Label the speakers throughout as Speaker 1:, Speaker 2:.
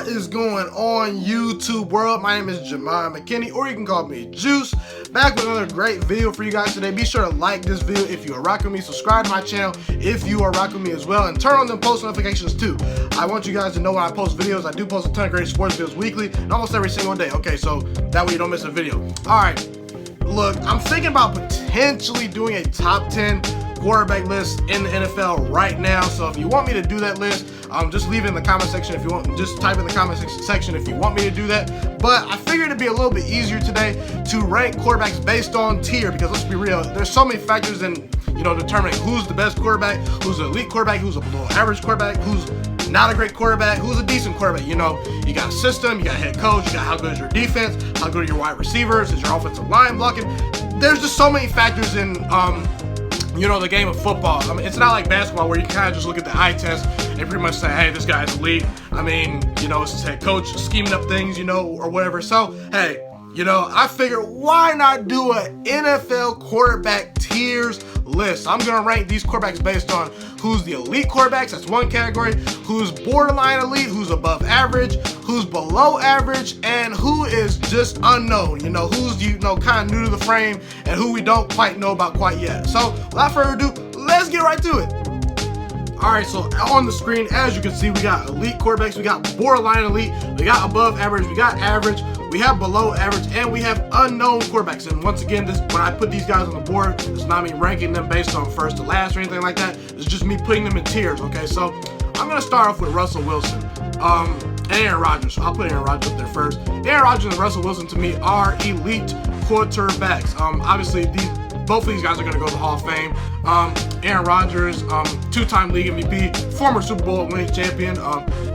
Speaker 1: What is going on, YouTube world? My name is Ghiman Mckinney, or you can call me Juice. Back with another great video for you guys today. Be sure to like this video if you are rocking with me, subscribe to my channel if you are rocking with me as well, and turn on the post notifications too. I want you guys to know when I post videos. I do post a ton of great sports videos weekly and almost every single day. Okay, so that way you don't miss a video. Alright, look, I'm thinking about potentially doing a top 10 quarterback list in the NFL right now. So if you want me to do that list, just leave it in the comment section if you want. Just type in the comment section if you want me to do that. But I figured it'd be a little bit easier today to rank quarterbacks based on tier, because let's be real, there's so many factors in determining who's the best quarterback, who's an elite quarterback, who's a below average quarterback, who's not a great quarterback, who's a decent quarterback. You got a system, you got a head coach, you got how good is your defense, how good are your wide receivers, is your offensive line blocking. There's just so many factors in the game of football. I mean, it's not like basketball where you kind of just look at the eye test and pretty much say, hey, this guy's elite. I mean, it's his head coach scheming up things, or whatever. So, hey, I figured why not do an NFL quarterback tiers list. I'm going to rank these quarterbacks based on who's the elite quarterbacks, that's one category, who's borderline elite, who's above average, who's below average, and who is just unknown, who's, kind of new to the frame, and who we don't quite know about quite yet. So, without further ado, let's get right to it. Alright, so on the screen, as you can see, we got elite quarterbacks, we got borderline elite, we got above average, we got average, we have below average, and we have unknown quarterbacks. And once again, when I put these guys on the board, it's not me ranking them based on first to last or anything like that. It's just me putting them in tiers, okay? So I'm going to start off with Russell Wilson and Aaron Rodgers. So I'll put Aaron Rodgers up there first. Aaron Rodgers and Russell Wilson, to me, are elite quarterbacks. Obviously, both of these guys are going to go to the Hall of Fame. Aaron Rodgers, two-time league MVP, former Super Bowl winning champion.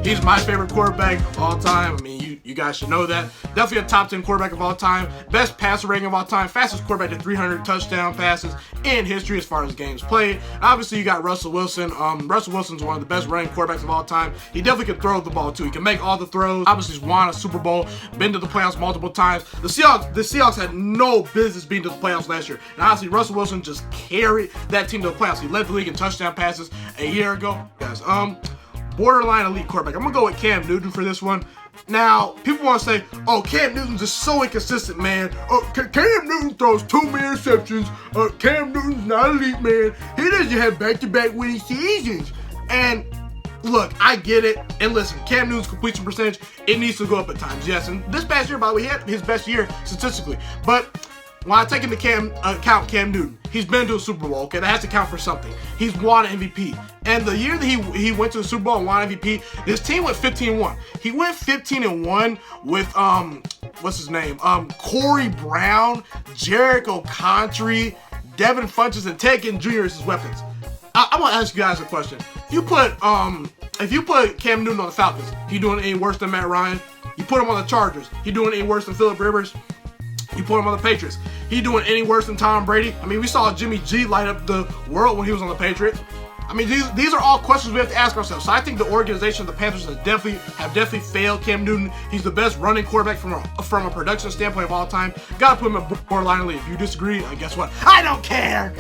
Speaker 1: He's my favorite quarterback of all time. I mean, you guys should know that. Definitely a top 10 quarterback of all time. Best passer rating of all time. Fastest quarterback to 300 touchdown passes in history as far as games played. And obviously, you got Russell Wilson. Russell Wilson's one of the best running quarterbacks of all time. He definitely can throw the ball, too. He can make all the throws. Obviously, he's won a Super Bowl, been to the playoffs multiple times. The Seahawks had no business being to the playoffs last year. And honestly, Russell Wilson just carried that team to the playoffs. He led the league in touchdown passes a year ago. Guys, borderline elite quarterback. I'm going to go with Cam Newton for this one. Now, people want to say, oh, Cam Newton's just so inconsistent, man. Cam Newton throws too many interceptions. Cam Newton's not elite, man. He doesn't have back-to-back winning seasons. And look, I get it. And listen, Cam Newton's completion percentage, it needs to go up at times, yes. And this past year, by the way, he had his best year statistically. But when I take into account Cam Newton, he's been to a Super Bowl, okay? That has to count for something. He's won an MVP. And the year that he went to the Super Bowl and won MVP, his team went 15-1. He went 15-1 with, what's his name? Corey Brown, Jericho Country, Devin Funchess, and Ted Ginn Jr. as his weapons. I want to ask you guys a question. If you put Cam Newton on the Falcons, he doing any worse than Matt Ryan? You put him on the Chargers, he doing any worse than Phillip Rivers? You put him on the Patriots, he doing any worse than Tom Brady? I mean, we saw Jimmy G light up the world when he was on the Patriots. I mean, these are all questions we have to ask ourselves. So I think the organization of the Panthers have definitely failed Cam Newton. He's the best running quarterback from a production standpoint of all time. Gotta put him in borderline elite. If you disagree, guess what? I don't care.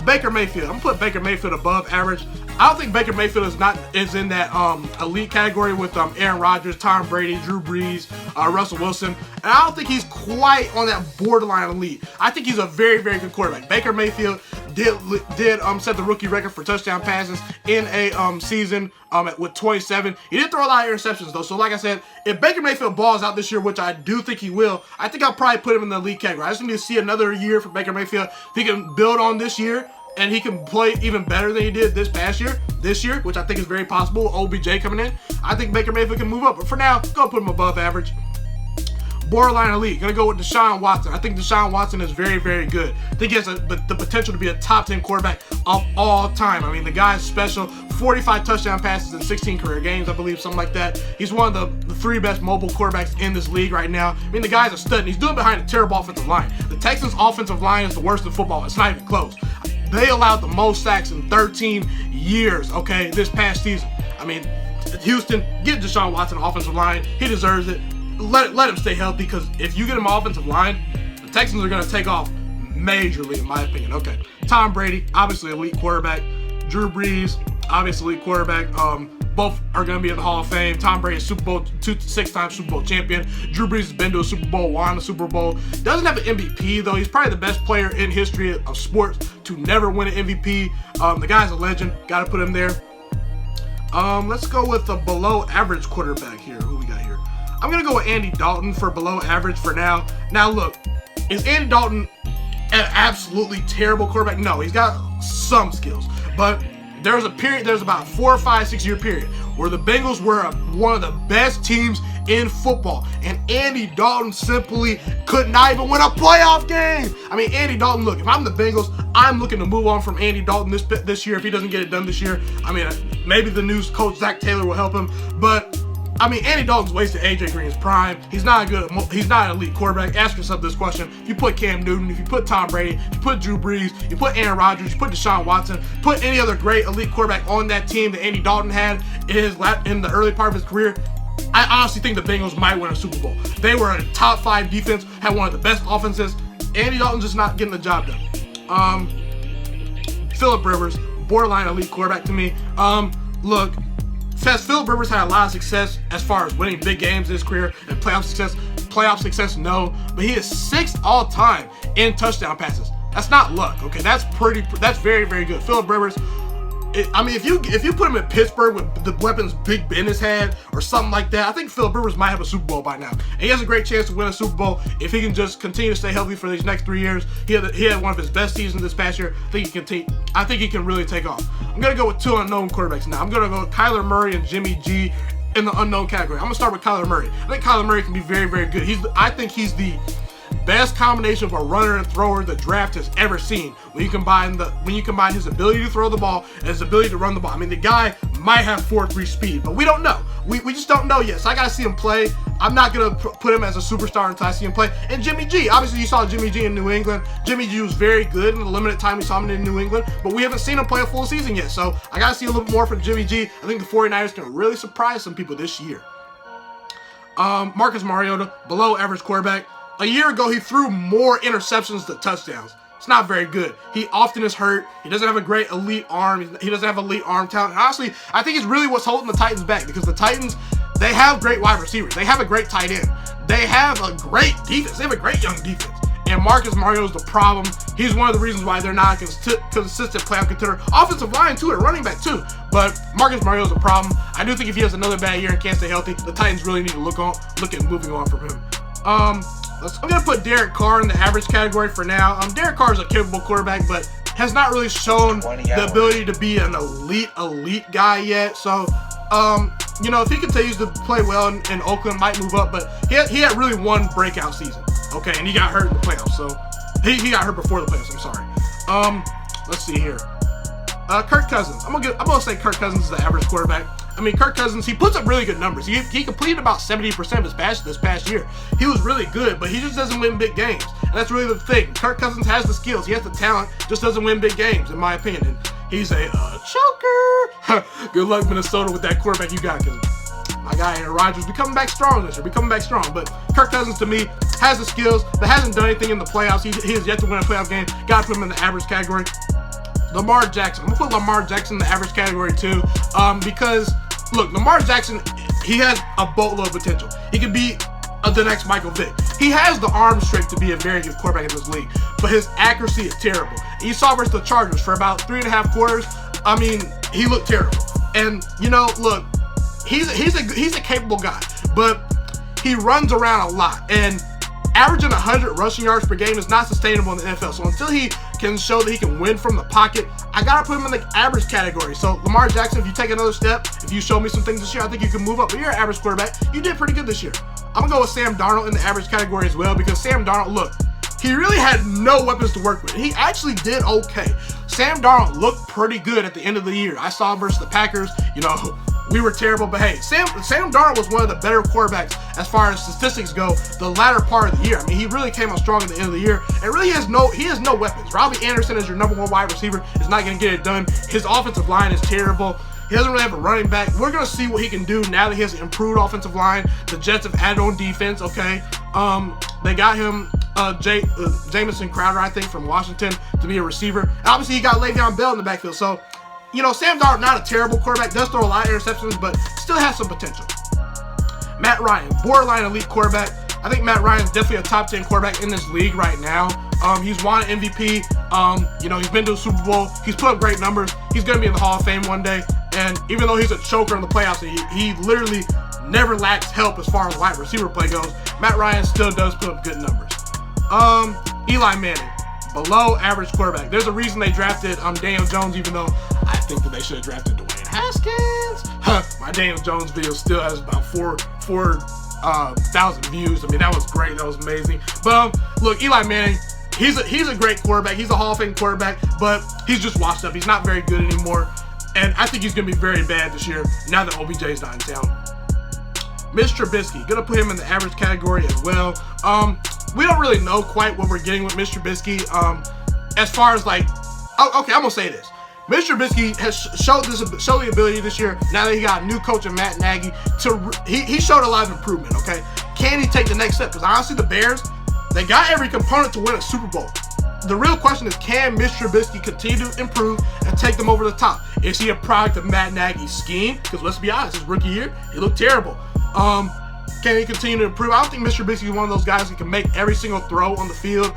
Speaker 1: Baker Mayfield. I'm gonna put Baker Mayfield above average. I don't think Baker Mayfield is in that elite category with Aaron Rodgers, Tom Brady, Drew Brees, Russell Wilson. And I don't think he's quite on that borderline elite. I think he's a very, very good quarterback. Baker Mayfield did set the rookie record for touchdown passes in a season with 27. He did throw a lot of interceptions though. So like I said, if Baker Mayfield balls out this year, which I do think he will, I think I'll probably put him in the elite category. I just need to see another year from Baker Mayfield. If he can build on this year and he can play even better than he did this year, which I think is very possible, OBJ coming in, I think Baker Mayfield can move up. But for now, go put him above average. Borderline elite. Gonna go with Deshaun Watson. I think Deshaun Watson is very, very good. I think he has the potential to be a top 10 quarterback of all time. I mean, the guy's special. 45 touchdown passes in 16 career games, I believe, something like that. He's one of the three best mobile quarterbacks in this league right now. I mean, the guy's a stud, and he's doing it behind a terrible offensive line. The Texans' offensive line is the worst in football. It's not even close. They allowed the most sacks in 13 years, okay, this past season. I mean, Houston, get Deshaun Watson offensive line. He deserves it. Let him stay healthy, because if you get him offensive line, the Texans are going to take off majorly, in my opinion. Okay, Tom Brady, obviously elite quarterback. Drew Brees, obviously elite quarterback. Both are going to be in the Hall of Fame. Tom Brady is Super Bowl, 6-time Super Bowl champion. Drew Brees has been to a Super Bowl, won a Super Bowl. Doesn't have an MVP, though. He's probably the best player in history of sports to never win an MVP. The guy's a legend. Got to put him there. Let's go with a below average quarterback here. Who we got here? I'm going to go with Andy Dalton for below average for now. Now, look, is Andy Dalton an absolutely terrible quarterback? No, he's got some skills. But there's a period, there's about 4 or 5, 6 year period where the Bengals were one of the best teams in football. And Andy Dalton simply could not even win a playoff game. I mean, Andy Dalton, look, if I'm the Bengals, I'm looking to move on from Andy Dalton this year if he doesn't get it done this year. I mean, maybe the new coach, Zach Taylor, will help him. But I mean, Andy Dalton's wasted AJ Green's prime. He's not an elite quarterback. Ask yourself this question. If you put Cam Newton, if you put Tom Brady, if you put Drew Brees, you put Aaron Rodgers, you put Deshaun Watson, put any other great elite quarterback on that team that Andy Dalton had in the early part of his career, I honestly think the Bengals might win a Super Bowl. They were a top 5 defense, had one of the best offenses. Andy Dalton's just not getting the job done. Philip Rivers, borderline elite quarterback to me. Look, Philip Rivers had a lot of success as far as winning big games in his career and playoff success, no. But he is 6th all time in touchdown passes. That's not luck, okay? That's very, very good. Philip Rivers, I mean, if you put him in Pittsburgh with the weapons Big Ben has had or something like that, I think Philip Rivers might have a Super Bowl by now. And he has a great chance to win a Super Bowl if he can just continue to stay healthy for these next 3 years. He had one of his best seasons this past year. I think he can really take off. I'm going to go with 2 unknown quarterbacks now. I'm going to go with Kyler Murray and Jimmy G in the unknown category. I'm going to start with Kyler Murray. I think Kyler Murray can be very, very good. I think he's the best combination of a runner and thrower the draft has ever seen. When you combine his ability to throw the ball and his ability to run the ball. I mean, the guy might have 4.3 speed, but we don't know. We just don't know yet. So I gotta see him play. I'm not gonna put him as a superstar until I see him play. And Jimmy G, obviously you saw Jimmy G in New England. Jimmy G was very good in the limited time we saw him in New England, but we haven't seen him play a full season yet. So I gotta see a little bit more from Jimmy G. I think the 49ers can really surprise some people this year. Marcus Mariota, below average quarterback. A year ago, he threw more interceptions than touchdowns. It's not very good. He often is hurt. He doesn't have a great elite arm. He doesn't have elite arm talent. And honestly, I think it's really what's holding the Titans back, because the Titans, they have great wide receivers. They have a great tight end. They have a great defense. They have a great young defense. And Marcus Mariota is the problem. He's one of the reasons why they're not a consistent playoff contender. Offensive line too, and running back too. But Marcus Mariota is a problem. I do think if he has another bad year and can't stay healthy, the Titans really need to look at moving on from him. I'm going to put Derek Carr in the average category for now. Derek Carr is a capable quarterback, but has not really shown the ability to be an elite guy yet. So, if he continues to play well in Oakland, might move up. But he had really one breakout season, okay? And he got hurt in the playoffs. So, he got hurt before the playoffs, I'm sorry. Let's see here. Kirk Cousins. I'm gonna say Kirk Cousins is the average quarterback. I mean, Kirk Cousins, he puts up really good numbers. He completed about 70% of this past year. He was really good, but he just doesn't win big games. And that's really the thing. Kirk Cousins has the skills. He has the talent, just doesn't win big games, in my opinion. And he's a choker. Good luck, Minnesota, with that quarterback you got, because my guy Aaron Rodgers be coming back strong this year. But Kirk Cousins, to me, has the skills, but hasn't done anything in the playoffs. He has yet to win a playoff game. Got to put him in the average category. Lamar Jackson. I'm going to put Lamar Jackson in the average category, too, because look, Lamar Jackson, he has a boatload of potential. He could be the next Michael Vick. He has the arm strength to be a very good quarterback in this league, but his accuracy is terrible. And you saw versus the Chargers for about 3.5 quarters. I mean, he looked terrible. And look, he's a capable guy, but he runs around a lot, and averaging 100 rushing yards per game is not sustainable in the NFL. So until he can show that he can win from the pocket, I gotta put him in the average category. So Lamar Jackson, if you take another step, if you show me some things this year, I think you can move up. But you're an average quarterback. You did pretty good this year. I'm gonna go with Sam Darnold in the average category as well, because Sam Darnold, look, he really had no weapons to work with. He actually did okay. Sam Darnold looked pretty good at the end of the year. I saw him versus the Packers. We were terrible, but hey, Sam Darnold was one of the better quarterbacks as far as statistics go the latter part of the year. I mean, he really came on strong at the end of the year, and really he has no weapons. Robbie Anderson is your number 1 wide receiver, is not going to get it done. His offensive line is terrible. He doesn't really have a running back. We're going to see what he can do now that he has an improved offensive line. The Jets have added on defense, okay? They got him Jamison Crowder, I think, from Washington to be a receiver. And obviously, he got Le'Veon Bell in the backfield, so Sam Darnold, not a terrible quarterback, does throw a lot of interceptions, but still has some potential. Matt Ryan, borderline elite quarterback. I think Matt Ryan is definitely a top 10 quarterback in this league right now. He's won an MVP. He's been to a Super Bowl. He's put up great numbers. He's going to be in the Hall of Fame one day. And even though he's a choker in the playoffs, he literally never lacks help as far as wide receiver play goes. Matt Ryan still does put up good numbers. Eli Manning, below average quarterback. There's a reason they drafted Daniel Jones, even though I think that they should have drafted Dwayne Haskins. My Daniel Jones video still has about 4,000 views. I mean, that was great. That was amazing. But look, Eli Manning, he's a great quarterback. He's a Hall of Fame quarterback, but he's just washed up. He's not very good anymore. And I think he's going to be very bad this year now that OBJ's not in town. Mitch Trubisky, going to put him in the average category as well. We don't really know quite what we're getting with Mitch Trubisky. As far as okay, I'm going to say this. Mitch Trubisky has showed the ability this year, now that he got a new coach in Matt Nagy, he showed a lot of improvement, okay? Can he take the next step? Because honestly, the Bears, they got every component to win a Super Bowl. The real question is, can Mitch Trubisky continue to improve and take them over the top? Is he a product of Matt Nagy's scheme? Because let's be honest, his rookie year, he looked terrible. Can he continue to improve? I don't think Mr. Trubisky is one of those guys who can make every single throw on the field.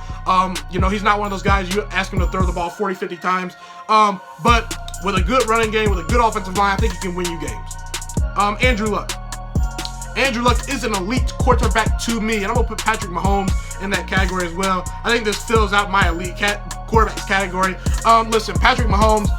Speaker 1: He's not one of those guys you ask him to throw the ball 40, 50 times. But with a good running game, with a good offensive line, I think he can win you games. Andrew Luck. Andrew Luck is an elite quarterback to me, and I'm going to put Patrick Mahomes in that category as well. I think this fills out my elite quarterbacks category. Listen, Patrick Mahomes,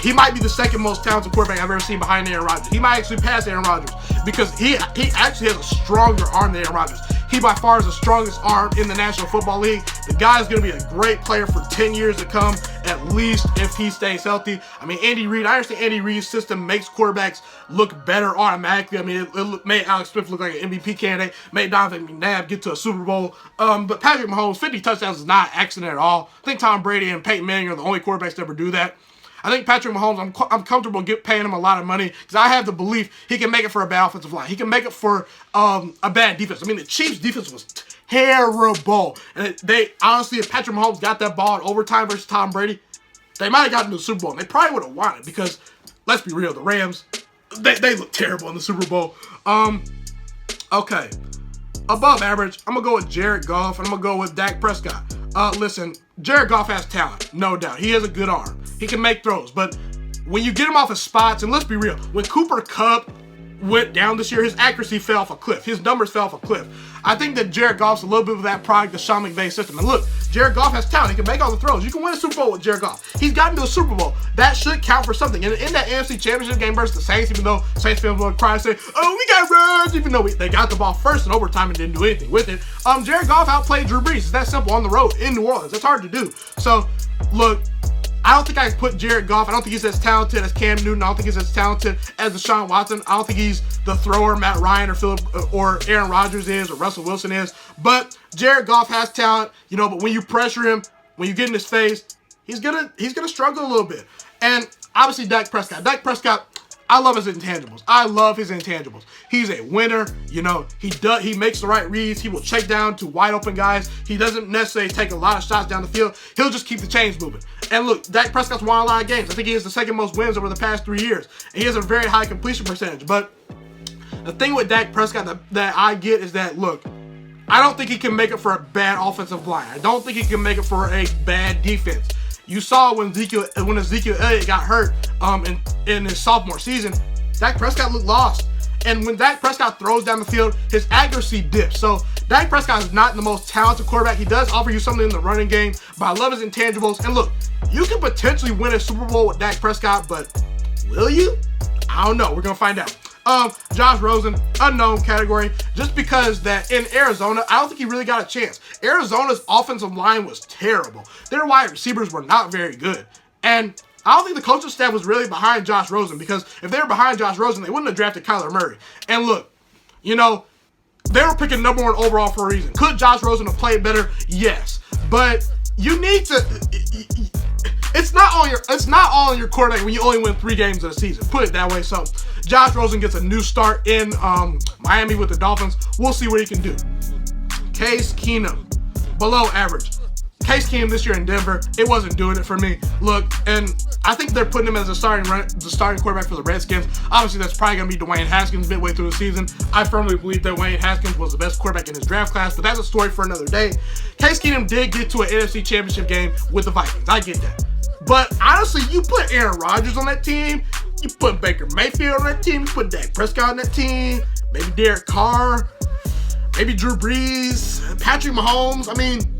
Speaker 1: he might be the second most talented quarterback I've ever seen behind Aaron Rodgers. He might actually pass Aaron Rodgers because he actually has a stronger arm than Aaron Rodgers. He by far is the strongest arm in the National Football League. The guy is going to be a great player for 10 years to come, at least, if he stays healthy. I mean, Andy Reid, I understand Andy Reid's system makes quarterbacks look better automatically. I mean, it made Alex Smith look like an MVP candidate, made Donovan McNabb get to a Super Bowl. But Patrick Mahomes, 50 touchdowns is not an accident at all. I think Tom Brady and Peyton Manning are the only quarterbacks to ever do that. I think Patrick Mahomes, I'm comfortable paying him a lot of money because I have the belief he can make it for a bad offensive line. He can make it for a bad defense. I mean, the Chiefs' defense was terrible. And they honestly, if Patrick Mahomes got that ball in overtime versus Tom Brady, they might have gotten to the Super Bowl. And they probably would have won it because, let's be real, the Rams, they look terrible in the Super Bowl. Okay. Above average, I'm going to go with Jared Goff, and I'm going to go with Dak Prescott. Listen, Jared Goff has talent, no doubt. He has a good arm. He can make throws, but when you get him off his spots, and let's be real, when Cooper Kupp went down this year, his accuracy fell off a cliff. His numbers fell off a cliff. I think that Jared Goff's a little bit of that product of Sean McVay's system. And look, Jared Goff has talent. He can make all the throws. You can win a Super Bowl with Jared Goff. He's gotten to a Super Bowl. That should count for something. And in that AFC Championship game versus the Saints, even though Saints fans will cry and say, oh, we got runs, even though they got the ball first in overtime and didn't do anything with it. Jared Goff outplayed Drew Brees. It's that simple on the road in New Orleans. That's hard to do. So, look, I don't think I can put Jared Goff. I don't think he's as talented as Cam Newton. I don't think he's as talented as Deshaun Watson. I don't think he's the thrower Matt Ryan or Aaron Rodgers is or Russell Wilson is. But Jared Goff has talent, but when you pressure him, when you get in his face, he's gonna struggle a little bit. And obviously Dak Prescott. I love his intangibles. He's a winner. He makes the right reads. He will check down to wide open guys. He doesn't necessarily take a lot of shots down the field. He'll just keep the chains moving. And look, Dak Prescott's won a lot of games. I think he has the second most wins over the past 3 years. And he has a very high completion percentage. But the thing with Dak Prescott that I get is that, look, I don't think he can make it for a bad offensive line. I don't think he can make it for a bad defense. You saw when Ezekiel Elliott got hurt in his sophomore season, Dak Prescott looked lost. And when Dak Prescott throws down the field, his accuracy dips. So Dak Prescott is not the most talented quarterback. He does offer you something in the running game, but I love his intangibles. And look, you can potentially win a Super Bowl with Dak Prescott, but will you? I don't know. We're going to find out. Josh Rosen, unknown category, just because that in Arizona, I don't think he really got a chance. Arizona's offensive line was terrible. Their wide receivers were not very good. And I don't think the coaching staff was really behind Josh Rosen, because if they were behind Josh Rosen, they wouldn't have drafted Kyler Murray. And look, they were picking number 1 overall for a reason. Could Josh Rosen have played better? Yes. But you need to... It's not all on your quarterback when you only win 3 games in a season. Put it that way. So Josh Rosen gets a new start in Miami with the Dolphins. We'll see what he can do. Case Keenum, below average. Case Keenum this year in Denver, it wasn't doing it for me. Look, and I think they're putting him as the starting quarterback for the Redskins. Obviously, that's probably going to be Dwayne Haskins midway through the season. I firmly believe that Dwayne Haskins was the best quarterback in his draft class, but that's a story for another day. Case Keenum did get to an NFC Championship game with the Vikings. I get that. But honestly, you put Aaron Rodgers on that team, you put Baker Mayfield on that team, you put Dak Prescott on that team, maybe Derek Carr, maybe Drew Brees, Patrick Mahomes. I mean,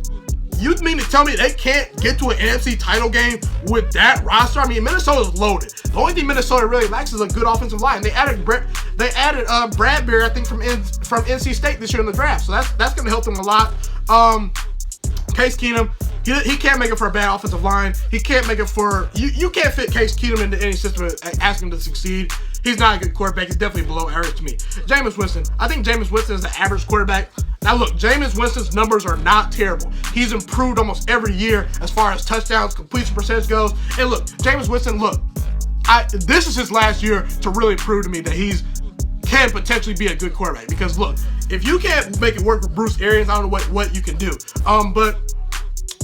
Speaker 1: you mean to tell me they can't get to an NFC title game with that roster? I mean, Minnesota's loaded. The only thing Minnesota really lacks is a good offensive line. They added Bradbury, I think, from NC State this year in the draft, so that's going to help them a lot. Case Keenum, he can't make it for a bad offensive line. He can't make it for you can't fit Case Keenum into any system and ask him to succeed. He's not a good quarterback. He's definitely below average to me. Jameis Winston. I think Jameis Winston is the average quarterback. Now look, Jameis Winston's numbers are not terrible. He's improved almost every year as far as touchdowns, completion percentage goes. And look, Jameis Winston, this is his last year to really prove to me that can potentially be a good quarterback. Because look, if you can't make it work with Bruce Arians, I don't know what you can do. But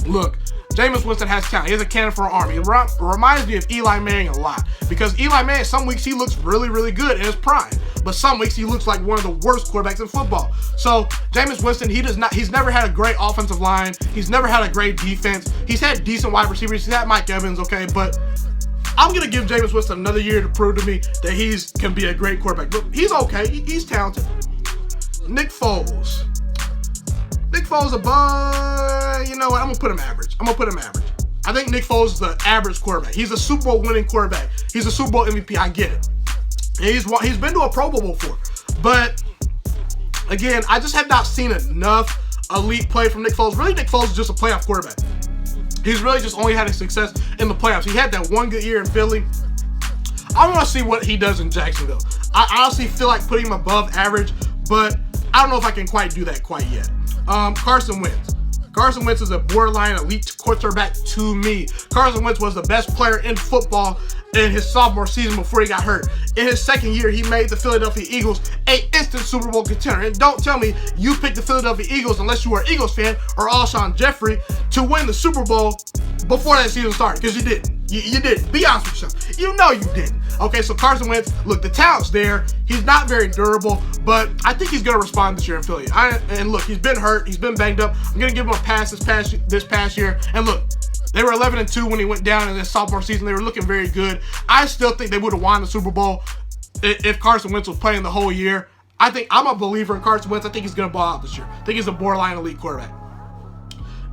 Speaker 1: look, Jameis Winston has talent. He has a cannon for an arm. He reminds me of Eli Manning a lot. Because Eli Manning, some weeks he looks really, really good in his prime. But some weeks he looks like one of the worst quarterbacks in football. So Jameis Winston, he's never had a great offensive line. He's never had a great defense. He's had decent wide receivers. He's had Mike Evans, okay? But I'm going to give Jameis Winston another year to prove to me that he can be a great quarterback. But he's okay. He's talented. Nick Foles. Nick Foles you know what? I'm going to put him average. I think Nick Foles is the average quarterback. He's a Super Bowl winning quarterback. He's a Super Bowl MVP. I get it. And he's been to a Pro Bowl before. But, again, I just have not seen enough elite play from Nick Foles. Really, Nick Foles is just a playoff quarterback. He's really just only had a success in the playoffs. He had that one good year in Philly. I want to see what he does in Jacksonville. I honestly feel like putting him above average, but I don't know if I can quite do that quite yet. Carson Wentz. Carson Wentz is a borderline elite quarterback to me. Carson Wentz was the best player in football in his sophomore season before he got hurt. In his second year, he made the Philadelphia Eagles an instant Super Bowl contender. And don't tell me you picked the Philadelphia Eagles unless you were an Eagles fan or Alshon Jeffrey to win the Super Bowl before that season started, because you didn't. You didn't. Be honest with yourself. You know you didn't. Okay, so Carson Wentz, look, the talent's there. He's not very durable, but I think he's going to respond this year in Philly. And look, he's been hurt. He's been banged up. I'm going to give him a pass this past year. And look, they were 11-2 when he went down in his sophomore season. They were looking very good. I still think they would have won the Super Bowl if Carson Wentz was playing the whole year. I'm a believer in Carson Wentz. I think he's going to ball out this year. I think he's a borderline elite quarterback.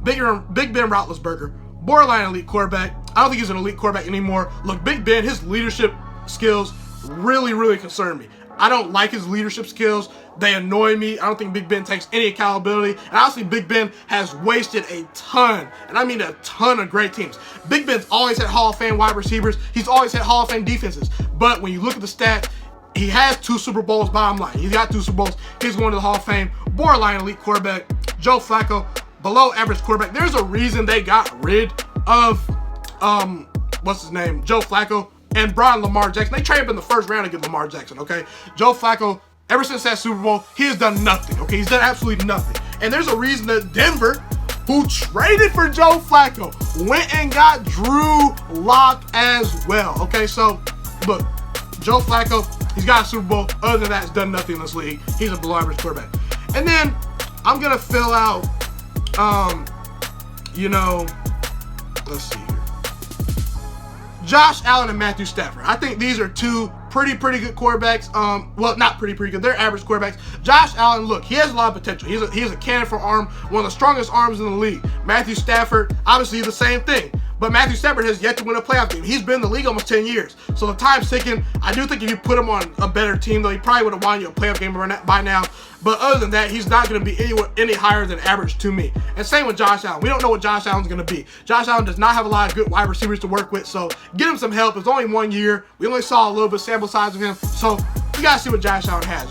Speaker 1: Big Ben Roethlisberger, borderline elite quarterback. I don't think he's an elite quarterback anymore. Look, Big Ben, his leadership skills really, really concern me. I don't like his leadership skills. They annoy me. I don't think Big Ben takes any accountability. And honestly, Big Ben has wasted a ton, and I mean a ton of great teams. Big Ben's always had Hall of Fame wide receivers. He's always had Hall of Fame defenses. But when you look at the stats, he has 2 Super Bowls, bottom line. He's got 2 Super Bowls. He's going to the Hall of Fame. Borderline elite quarterback. Joe Flacco, below average quarterback. There's a reason they got rid of, Joe Flacco and Lamar Jackson. They traded him in the first round to get Lamar Jackson, okay? Joe Flacco, ever since that Super Bowl, he has done nothing, okay? He's done absolutely nothing. And there's a reason that Denver, who traded for Joe Flacco, went and got Drew Lock as well, okay? So, look, Joe Flacco, he's got a Super Bowl. Other than that, he's done nothing in this league. He's a below average quarterback. And then I'm going to fill out, let's see here. Josh Allen and Matthew Stafford. I think these are 2 pretty good quarterbacks. Well, not pretty good. They're average quarterbacks. Josh Allen, look, he has a lot of potential. He has a cannon for arm, one of the strongest arms in the league. Matthew Stafford, obviously the same thing. But Matthew Stafford has yet to win a playoff game. He's been in the league almost 10 years. So the time's ticking. I do think if you put him on a better team, though, he probably would have won you a playoff game by now. But other than that, he's not going to be any higher than average to me. And same with Josh Allen. We don't know what Josh Allen's going to be. Josh Allen does not have a lot of good wide receivers to work with. So get him some help. It's only 1 year. We only saw a little bit sample size of him. So we got to see what Josh Allen has.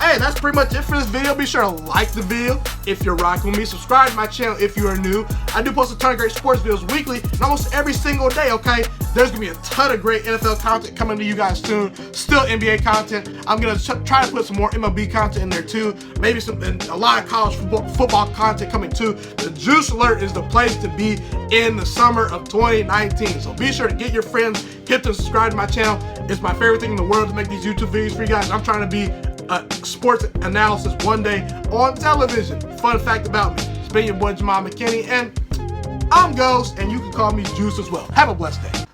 Speaker 1: hey, that's pretty much it for this video. Be sure to like the video if you're rocking with me. Subscribe to my channel if you are new. I do post a ton of great sports videos weekly and almost every single day, okay? There's going to be a ton of great NFL content coming to you guys soon. Still NBA content. I'm going to try to put some more MLB content in there too. Maybe a lot of college football content coming too. The Juice Alert is the place to be in the summer of 2019. So be sure to get your friends, get them subscribed to my channel. It's my favorite thing in the world to make these YouTube videos for you guys. I'm trying to be sports analysis one day on television. Fun fact about me. It's been your boy Ghiman Mckinney, and I'm Ghost, and you can call me Juice as well. Have a blessed day.